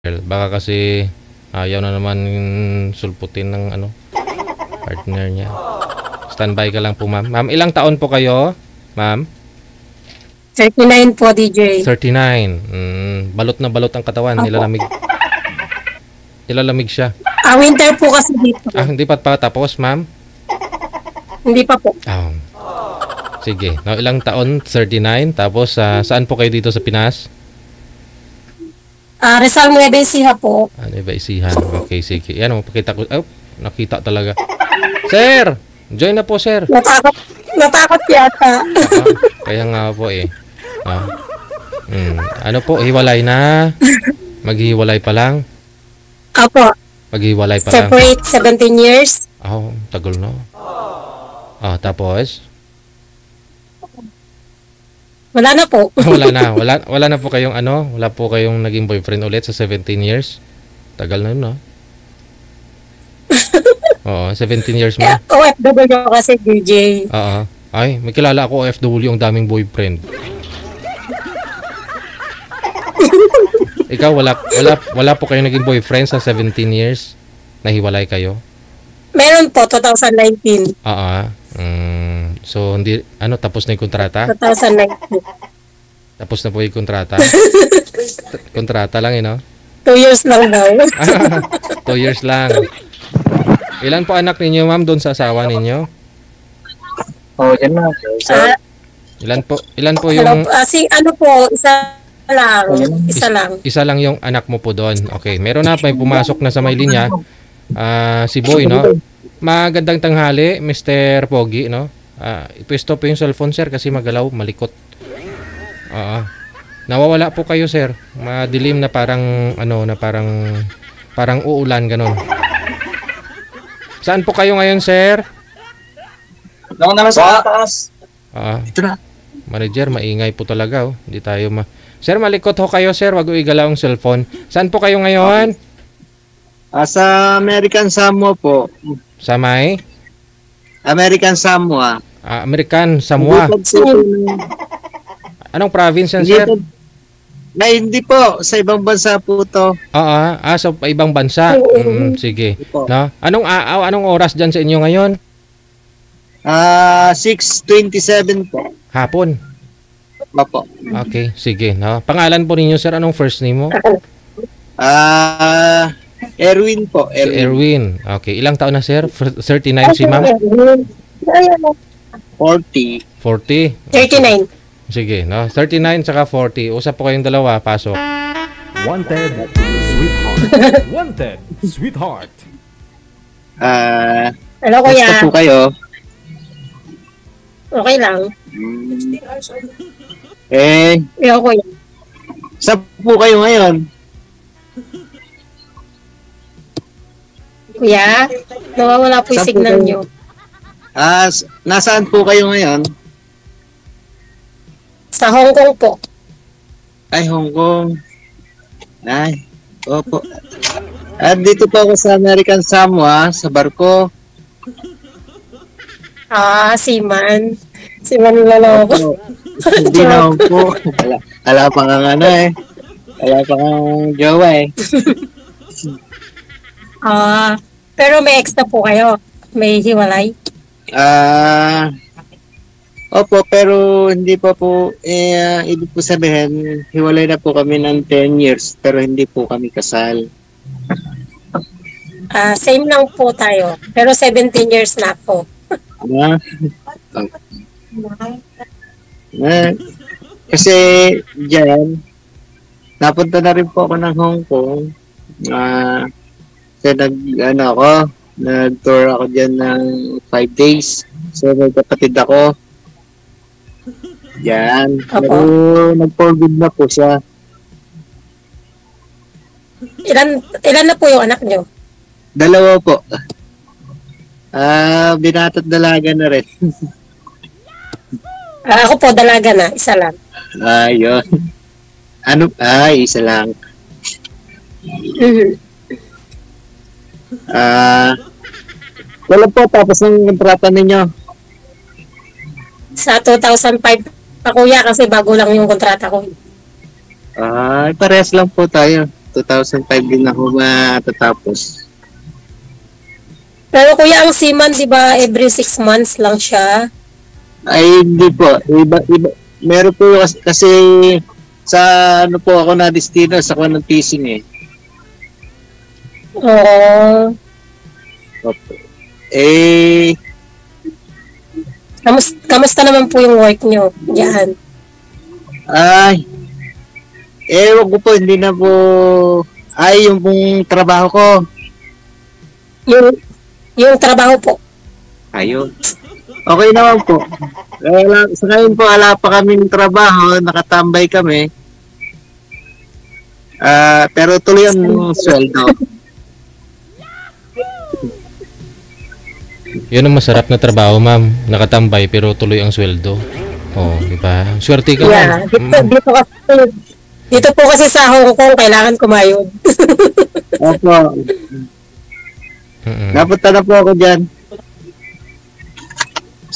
Baka kasi ayaw na naman sulputin ng ano, partner niya. Standby ka lang po, ma'am. Ma'am, ilang taon po kayo, ma'am? 39 po, DJ. 39. Balot na balot ang katawan. Nilalamig. Nilalamig siya. Winter po kasi dito. Hindi pa tapos, ma'am? Hindi pa po. Sige. No, ilang taon? 39. Tapos, saan po kayo dito sa Pinas? Rizal Nueva Ecija po. Nueva Ecija. Okay, sige. Yan, pakita ko. Nakita talaga. Sir! Join na po, sir. Natakot yata. Kaya nga po eh. Ano po, hiwalay na? Maghiwalay pa lang? Apo. Maghiwalay pa lang? Separate 17 years. Tagal na. Tapos? Wala na po. Wala na po kayong wala po kayong naging boyfriend ulit sa 17 years? Tagal na yun, no? Oo, 17 years mo. OFW kasi, DJ. Oo. Ay, may kilala ako OFW, ang daming boyfriend. Ikaw, wala po kayong naging boyfriend sa 17 years? Nahiwalay kayo? Meron po, 2019. So, hindi, tapos na yung kontrata? 2019. Tapos na po yung kontrata? Kontrata lang, no? 2 years lang daw. 2 years lang. Ilan po anak ninyo, ma'am, doon sa asawa ninyo? Yan na. Ilan po yung... Isa lang. Isa lang yung anak mo po doon. Okay, meron na, may pumasok na sa may linya. Si Boy, no? Magandang tanghali, Mr. Pogi, no? Ipwesto po yung cellphone, sir, kasi magalaw, malikot. Nawawala po kayo, sir. Madilim na parang, parang uulan, ganon. Saan po kayo ngayon, sir? Doon naman sa taas. Ito na. Manager, maingay po talaga, Hindi tayo Sir, malikot ho kayo, sir. Wag igalaw ang cellphone. Saan po kayo ngayon? Sa American Samoa po. Sa may? American Samoa. American Samoa. Anong province yan, sir? Hindi po. Sa ibang bansa po to. Sa ibang bansa. Sige. No? Anong oras dyan sa inyo ngayon? 6:27 po. Hapon. Opo. Okay, sige. No? Pangalan po ninyo, sir, anong first name mo? Erwin po. Si Erwin. Okay, ilang taon na, sir? 39 si ma'am? 40. 40? 39. Sige, no? 39 saka 40. Usap po kayong dalawa, pasok. Wanted, sweetheart. Wanted, sweetheart. Hello, kuya. Basta po kayo. Okay lang. Hello, kuya. Saan po kayo ngayon? Kuya, nawawala po yung signal nyo. Nasaan po kayo ngayon? Sa Hong Kong po. Ay, Hong Kong. Ay, opo. Dito po ako sa American Samoa, sa barko. Seaman. Seaman loloko. Hindi naman po. Wala pa nga Wala pa nga jowa Pero may extra po kayo. May hiwalay. Opo, pero hindi pa po, ibig po sabihin, hiwalay na po kami ng 10 years, pero hindi po kami kasal. Same lang po tayo. Pero 17 years na po. Kasi dyan, napunta na rin po ako ng Hong Kong. Nag-tour ako dyan ng 5 days. So, may kapatid ako. Yan. Pero nag-forgive na po siya. Ilan na po yung anak nyo? 2 po. Binata't dalaga na rin. Ako po, dalaga na. Isa lang. Yun. Isa lang. Wala po, tapos ng kontrata ninyo. Sa 2005 pa, kuya, kasi bago lang yung kontrata ko. Parehas lang po tayo. 2005 din ako matatapos. Pero kuya, ang seaman, di ba, every 6 months lang siya? Ay, hindi po. Iba. Meron po kasi sa ano po ako na destino sa kuha ng teasing eh. Oo. Opo. Eh, Kamusta naman po yung work nyo diyan? ay, wag ko po, hindi na po, ay, yung pong trabaho ko. Yung trabaho po. Ayun. Okay naman po. Sa ngayon po, wala pa kaming trabaho, nakatambay kami. Pero tuloy ang sweldo. Yun ang masarap na trabaho, ma'am. Nakatambay pero tuloy ang sweldo. Oh, di ba? Swerte ka, Yeah. ma'am. Dito po kasi sa Hong Kong, kailangan kumayod. Opo. Mm-mm. Napunta na po ako dyan.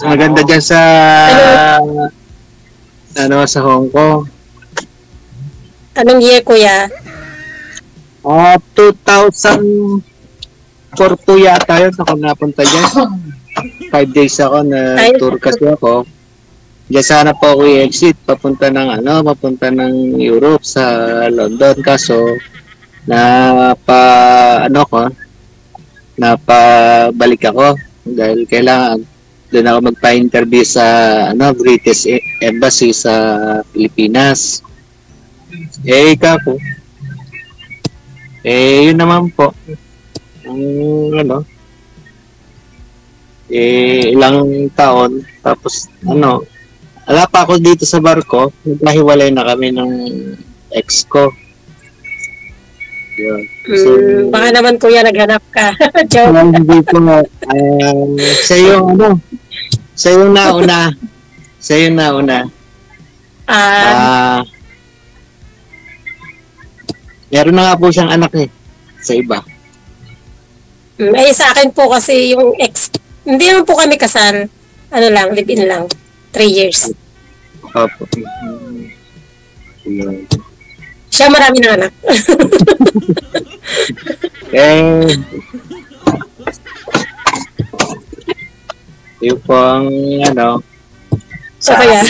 Maganda dyan sa sa Hong Kong. Anong year, kuya? 2004 po yata yun ako napunta dyan. 5 days ako na tour kasi ako. Diyan sana po ako i-exit papunta ng Europe sa London, kaso napabalik ako dahil kailangan doon ako magpa-interview sa British Embassy sa Pilipinas. Yun naman po. Ilang taon, tapos wala pa ako dito sa barko, nahiwalay na kami ng ex ko. Yun. So, Baka naman kuya, naghanap ka. Joke. hindi ko sa yung nauna. Meron na nga po siyang anak sa iba. Sa akin po kasi yung ex, hindi naman po kami kasal. Live-in lang. 3 years. Opo. Yun. Siya marami na anak. Yung pang So kaya,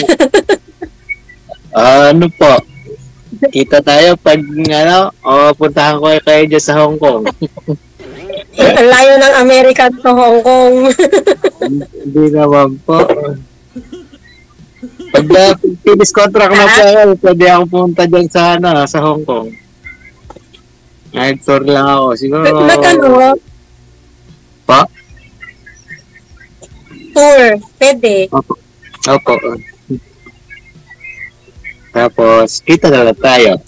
po, kita tayo pag puntahan ko kayo dyan sa Hong Kong. ang layo ng Amerika to Hong Kong. Hindi naman po. Pag finish contract na po, pwede ako pumunta dyan sa Hong Kong. Nag-tour lang ako. Siguro... Pa? Tour. Pwede. Opo. Tapos, kita na lang tayo.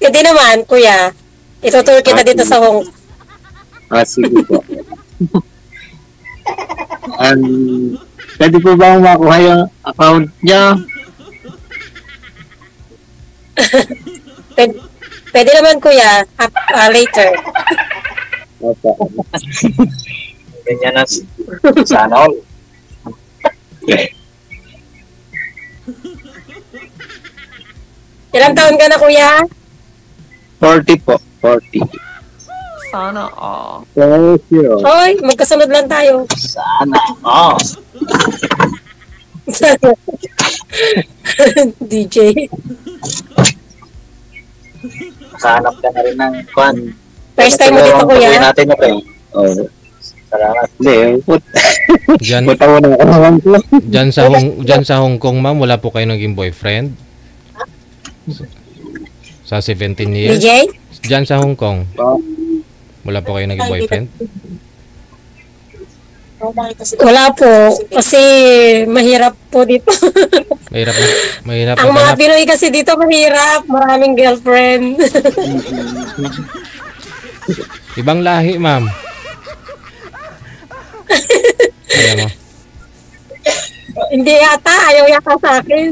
Pwede naman, kuya. Itutour kita dito sa Hong Kong. Sige po. Pwede po ba makuha yung account niya? Pwede naman, kuya. Later. Opo. Ganyan na sana all. Ilang taon ka na, kuya? 40 po. 40. Sana all. Thank you. Hoy, magkasunod lang tayo. Sana all. DJ. Hanap ka na rin ng kwan. First time mo dito, kuya? Natin ito. Oh. Salamat. Hindi. Diyan, Punta mo na ako. diyan sa Hong Kong, ma'am, wala po kayo naging boyfriend? Sa 17 years? DJ? Diyan sa Hong Kong, wala po kayo naging boyfriend? Wala po. Kasi mahirap po dito. Mahirap Ang mga maghanap. Pinoy kasi dito mahirap. Maraming girlfriend. Ibang lahi, ma'am. Kaya mo. Hindi yata. Ayaw yata sa akin.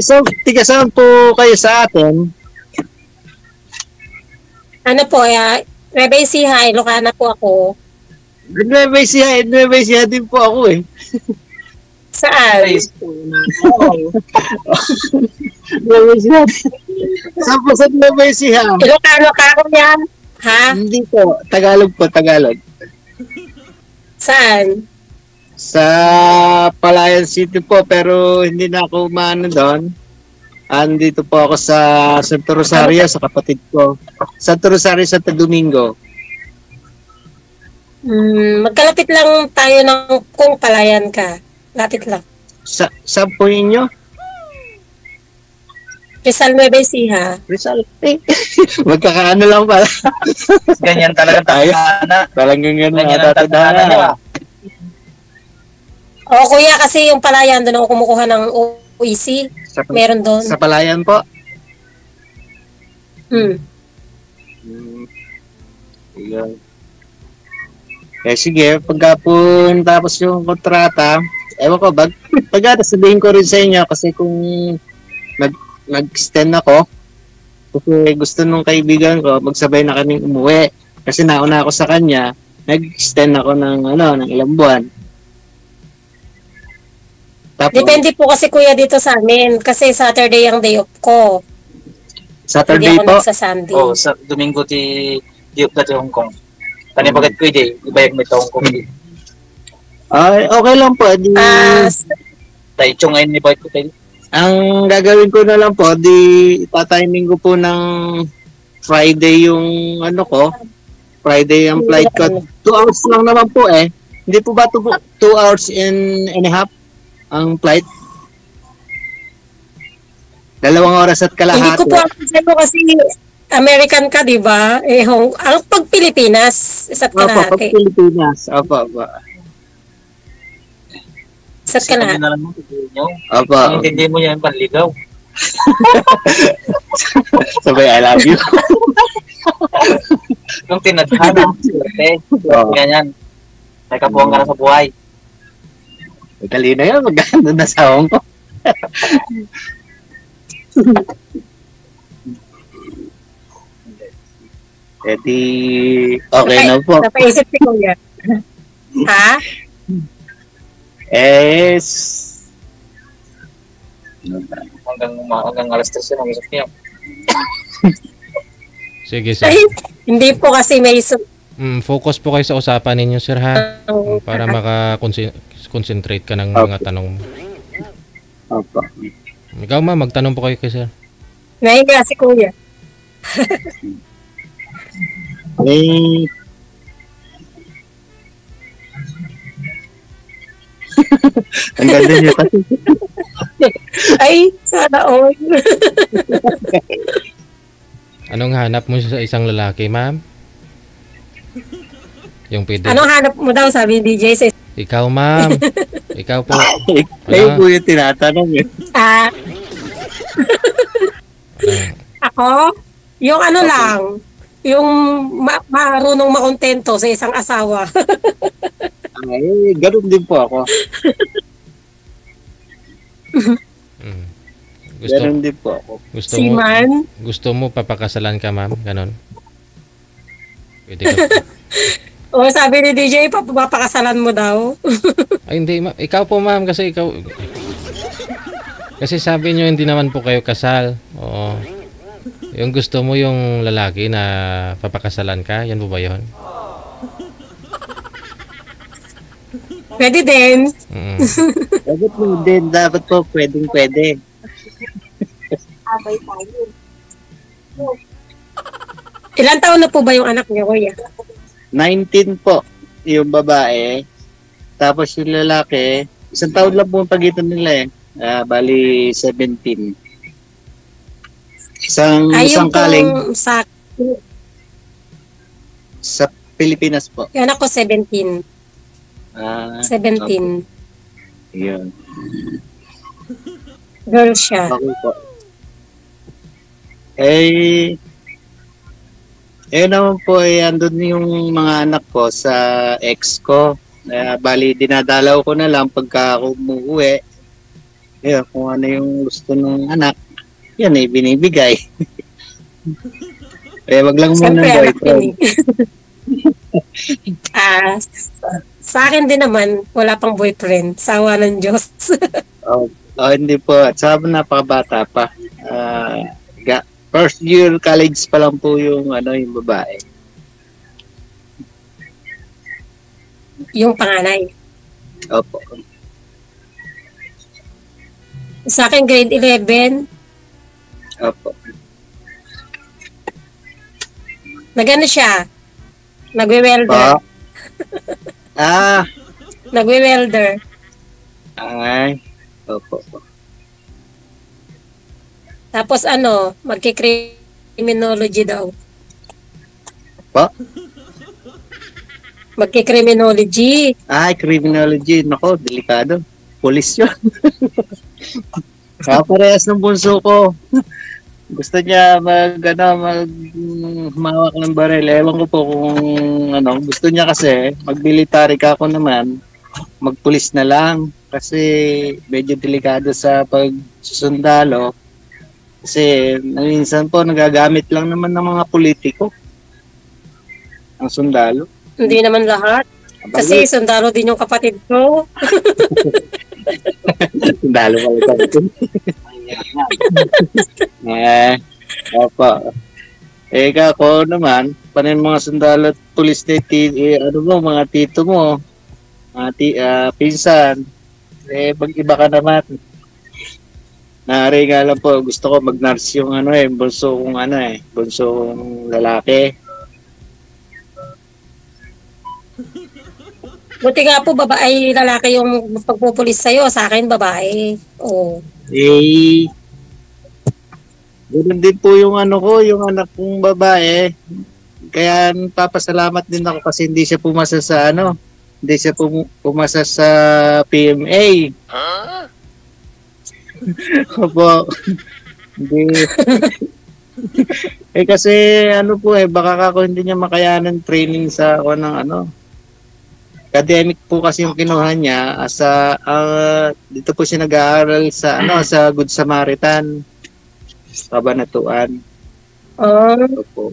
So, tiga saan po kayo sa atin? Ano po, Rebay Siha, Ilocana po ako. Nueva Ecija din po ako eh. Saan? Nueva Ecija. Saan po sa Nueva Ecija? Ilocano ka ako yan? Ha? Hindi po. Tagalog po, Tagalog. Saan? Sa Palayan City po, pero hindi na ako maano doon. Andito po ako sa Santo Rosario, sa kapatid ko. Santo Rosario, Santo Domingo. Magkalapit lang tayo ng kung palayan ka. Lapit lang. Saan po ninyo? Rizal Nueva Ecija. Rizal. Magkakaano lang pala. Ganyan talaga tayo. Talagang ganyan Ganyan ang tadhana niya. O kuya, kasi yung palayan doon ako kumukuha ng OEC. Meron doon. Sa Palayan po? Ayan. Sige, pagka po tapos yung kontrata, ewan ko, pagka sabihin ko rin sa inyo kasi kung nag-extend ako, kasi gusto nung kaibigan ko, magsabay na kaming umuwi. Kasi nauna ako sa kanya, nag-extend ako ng ilang buwan. Tapos, depende po kasi kuya dito sa amin. Kasi Saturday ang day off ko. Saturday Hindi ako po? nagsa Sunday. Oh, sa Domingo ti diop na ti Hong Kong. Kani bagat ko ide, ibayag mo ito Hong Kong. Ay, okay lang po. Tayo chung ngayon ni Boy ko tayo. Ang gagawin ko na lang po, itatiming ko po ng Friday yung Friday ang flight ko. 2 hours lang naman po eh. Hindi po ba 2 hours and a half ang flight? 2 oras at kalahati. Hindi ko po ang sa'yo kasi American ka, di ba? Ang pag Pilipinas, isa't kalahati. Opo, pag Pilipinas. Opo. Isa't kalahati. Na lang mo, nyo. Opo. Ang hindi mo yan, panligaw. Sabay, I love you. Nung tinadhana, ganyan. May kapuhan ka na sa buhay. Dali na yan, magkano na sa Hong Kong. Okay na po. Napaisip si Kuya. Ha? Hanggang alas 3 yun, ang isip niya. Sige, sir. Ay, hindi po kasi may Focus po kayo sa usapan ninyo, sir, ha? Para maka-concentrate ka ng mga tanong mo. Opo. Ikaw, ma'am, magtanong po kayo kay sir. nahiga si Kuya. Ang ganda niyo kasi. Ay, sana all. Anong hanap mo sa isang lalaki, ma'am? Yung pwede. Anong hanap mo daw, sabi ni DJ? Ikaw, ma'am. Ikaw po. Kayo po yung tinatanong eh. Ako? Yung ano lang, yung marunong makontento sa isang asawa. Ay, ganun din po ako. Ganun din po ako. Gusto mo papakasalan ka, ma'am? Ganon. Pwede ka po. O, sabi ni DJ, papakasalan mo daw. Ay, hindi. Ikaw po, ma'am, kasi ikaw... Kasi sabi nyo, hindi naman po kayo kasal. Oo. Yung gusto mo yung lalaki na papakasalan ka, yan po ba yun? Pwede din. Dapat mo din. Dapat po, pwedeng-pwede. Abay tayo. Ilan taon na po ba yung anak niyo, Kuya? 19 po yung babae. Tapos yung lalaki, 1 taon lang po ang pagitan nila eh. Bali 17. Isang kaling sa Pilipinas po. Yung anak ko 17. 17. Yun. Girl siya. Okay po. Naman po andun yung mga anak ko sa ex ko. Bali, dinadalaw ko na lang pagka ako umuwi. Kung ano yung gusto ng anak, yan binibigay. Wag lang muna boyfriend. Sa akin din naman, wala pang boyfriend. Sawa ng Diyos. Hindi po. At sabi napakabata pa. First year college pa lang po yung yung babae. Yung panganay. Opo. Sa akin, grade 11. Opo. Nagano siya? Nagwe-welder. Nagwe-welder. Ay. Opo. Tapos magki-criminology daw. Pa? Magki-criminology. Criminology. Nako, delikado. Pulis yun. Parehas ng bunso ko. Gusto niya humawak ng baril. Ewan ko po kung gusto niya kasi mag-military ka ako naman, magpulis na lang. Kasi medyo delikado sa pagsusundalo. Kasi minsan po nagagamit lang naman ng mga politiko ang sundalo. Hindi naman lahat. Kasi sundalo din yung kapatid ko. Sundalo pala kapatid. Opo. Ako naman, panin mga sundalo at pulis na mga tito mo, mga pinsan, mag-iba ka naman. Nari nga lang po, gusto ko mag-nurse yung bunso kong lalaki. Buti nga po babae lalaki yung pagpupulis sa'yo. Sa akin babae. Oo. Ganun din po yung yung anak kong babae. Kaya papasalamat din ako kasi hindi siya pumasa sa hindi siya pumasa sa PMA. Opo. Hindi. Kasi baka ako hindi niya makayanan training sa academic po kasi yung kinuha niya dito po siya nag-aaral sa sa Good Samaritan, Kabanatuan.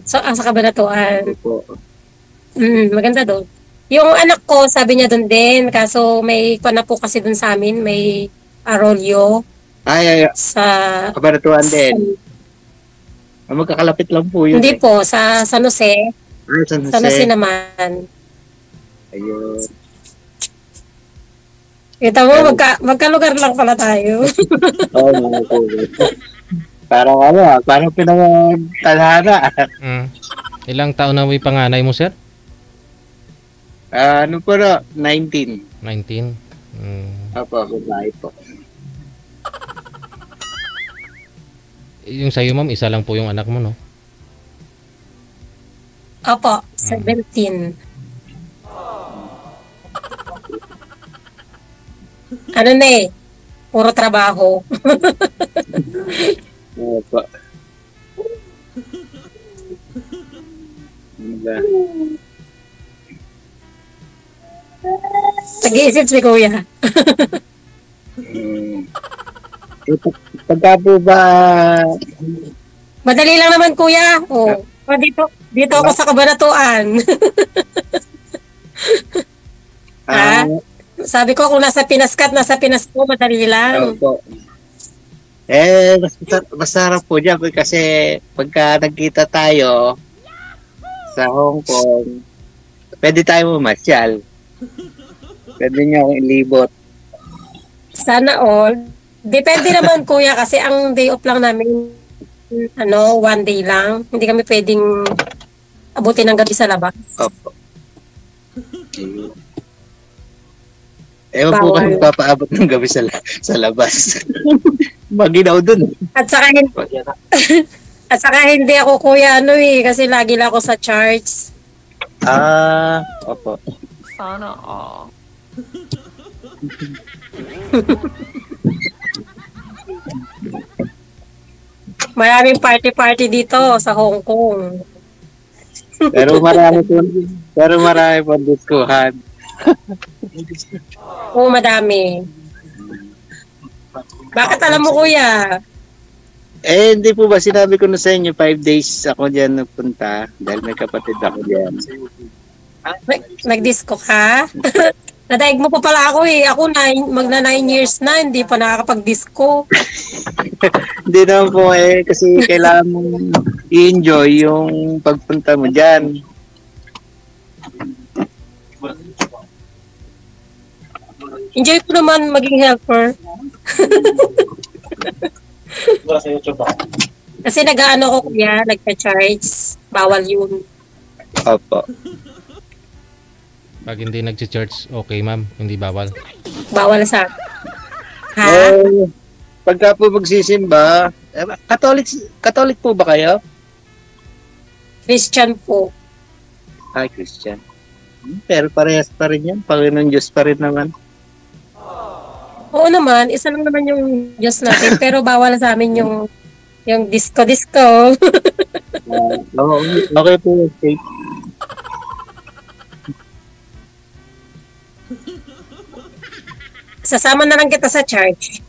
Sa Kabanatuan. Opo. Maganda doon. Yung anak ko, sabi niya doon din, kaso may na po kasi doon sa amin, may Arroyo. Sa Kabanatuan din. Magkakalapit lang po yun. Hindi po, sa San Jose. San Jose. San Jose naman. Ayun. Kita mo, magkalugar lang pala tayo. Mga po. Parang pinag-talhana. Ilang taon na may panganay mo, sir? 19. 19? Opo, babae po. Yung sa'yo, ma'am, isa lang po yung anak mo, no? Opo, 17. Puro trabaho. Opo. Nag-iisip si Kuya. Pagka po ba... Madali lang naman, Kuya. Dito ako sa Kabanatuan. Sabi ko, kung nasa Pinas po, madali lang. Opo. Masarap po dyan kasi pagka nagkita tayo sa Hong Kong, pwede tayo mamasyal. Pwede niyo akong ilibot. Sana all. Depende naman, Kuya, kasi ang day off lang namin, 1 day lang. Hindi kami pwedeng abutin ng gabi sa labas. Opo. Ewan po kami papaabot ng gabi sa labas. Maginaw dun. At saka hindi ako, Kuya, kasi lagi lang ako sa charts. Opo. Sana all. Maraming party dito sa Hong Kong. Pero marami po diskuhan. Oo, madami. Bakit alam mo, Kuya? Hindi po ba sinabi ko na sa inyo 5 days ako diyan nagpunta dahil may kapatid ako diyan. Nag-disco ka? Nadaig mo pa pala ako eh. Ako magna 9 years na, hindi pa nakakapag-disco. Hindi naman po kasi kailangan mong i-enjoy yung pagpunta mo dyan. Enjoy ko naman maging helper. Wala sa YouTube ako. Kasi nag-ano ko kuya, nagpa-charge. Bawal yun. Opo. Pag hindi nag-church, okay ma'am, hindi bawal. Bawal sa... Ha? Pagka po magsisimba, Catholic po ba kayo? Christian po. Ay, Christian. Pero parehas pa rin yan. Panginoon Diyos pa rin naman. Oo naman, isa lang naman yung Diyos natin. Pero bawal sa amin yung disco-disco. Okay po. Okay. Sasama na lang kita sa church.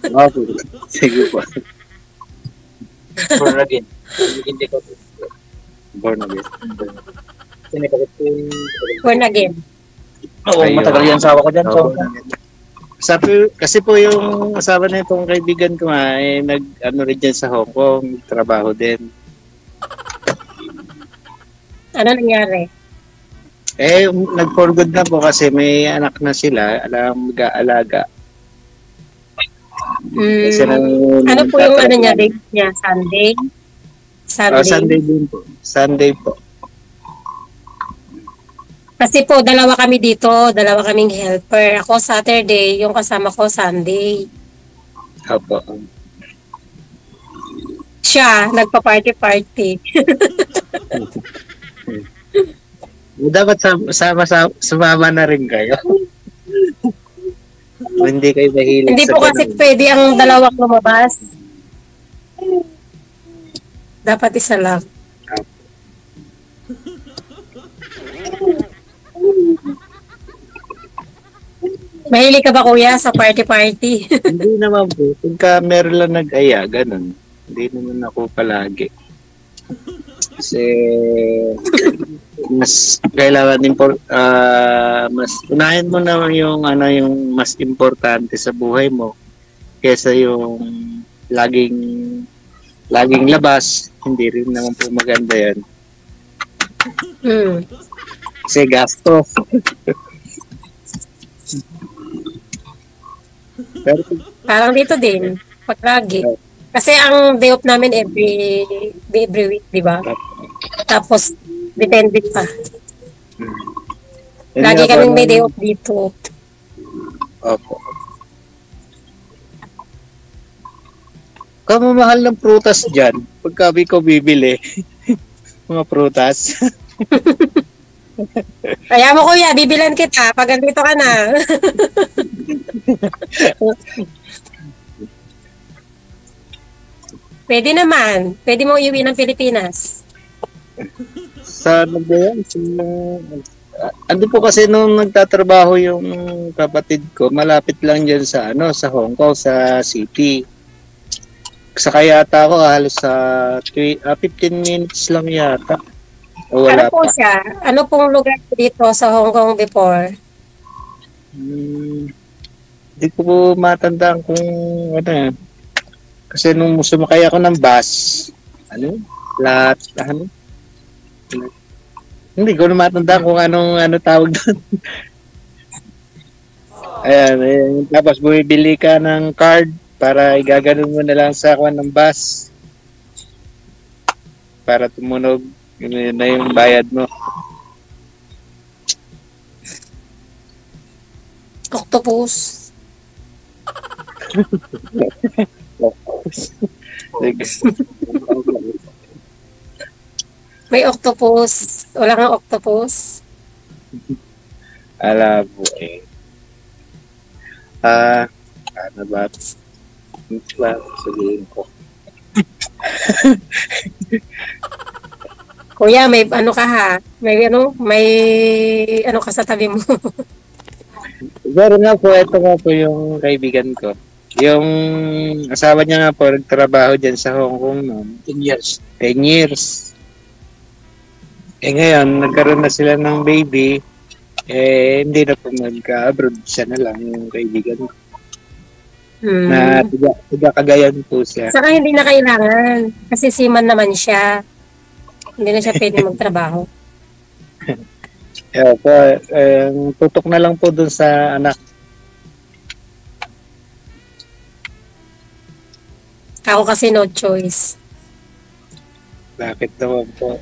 Okay. Sige po. Born again. Hindi ko. Born again. Hindi ko. Born again. Oo, matagal yan sawa ko dyan. So, Kasi po yung asawa na itong kaibigan ko nga, nag-ano rin dyan sa Hong Kong, trabaho din. Ano nangyari? Nag-for good na po kasi may anak na sila, alam mag-aalaga. Kasi ano po yung ano niya, date niya? Sunday? Sunday din po. Sunday po. Kasi po, dalawa kami dito, dalawa kaming helper. Ako Saturday, yung kasama ko Sunday. Opo. Siya, nagpa-party-party. Dapat sumama na rin kayo. Hindi kayo mahilig Hindi sa po kasi ganun. pwede ang dalawang lumabas. Dapat isa lang. Mahilig ka ba kuya sa party-party? Hindi naman po. Pagka meron lang nag-aya, ganun. Hindi naman ako palagi. Kasi mas kailangan mas unahin mo naman yung mas importante sa buhay mo kaysa yung laging labas. Hindi rin naman po maganda yan. Kasi gasto. Pero, Parang dito din, pag lagi. Kasi ang day off namin every week, di ba? Tapos, depende pa. Lagi kaming may day off dito. Opo. Kamamahal ng prutas dyan. Pagka ko bibili, mga prutas. Kaya mo kuya, bibilan kita pag andito ka na. Pwede naman. Pwede mo iuwi ng Pilipinas. Ano ba yan? Ando po kasi nung nagtatrabaho yung kapatid ko, malapit lang dyan sa Hong Kong, sa city. Sakay yata ako halos sa 15 minutes lang yata. O wala Ano po pa. siya? Ano pong lugar dito sa Hong Kong before? Hindi ko po matandaan kung ano yan. Kasi nung sumakay ako ng bus, hindi ko na matandaan kung ano tawag doon. Ayan. Tapos bumibili ka ng card para igaganon mo na lang sa kwan ng bus. Para tumunog. Yun na yung bayad mo. Octopus. May octopus. Wala kang octopus. Alam mo eh. Ano ba? Sabihin ko. Kuya, may ano ka ha? May ano ka sa tabi mo. Pero nga po, ito nga po yung kaibigan ko. Yung asawa niya nga po, nagtrabaho dyan sa Hong Kong noon. 10 years. 10 years. Ngayon, nagkaroon na sila ng baby. Hindi na po magka-abroad. Siya na lang yung kaibigan ko. Na tiga Cagayan po siya. Saka hindi na kailangan. Kasi seaman naman siya. Hindi na siya pwede magtrabaho. Po, tutok na lang po dun sa anak. Ako kasi no choice. Bakit naman po?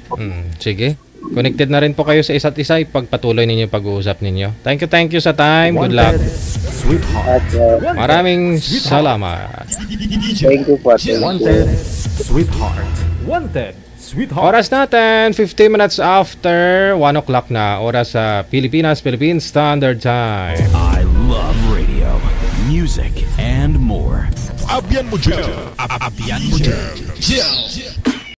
Sige. Connected na rin po kayo sa isa't isa. Ipagpatuloy ninyo yung pag-uusap ninyo. Thank you sa time. Good luck. Sweetheart. Maraming salamat. Thank you po. Wanted, sweetheart. Wanted, sweetheart. Oras natin, 15 minutes after 1 o'clock na. Oras sa Philippine Standard Time. I love radio, music, and more. Abian mo dyan. Abian mo dyan.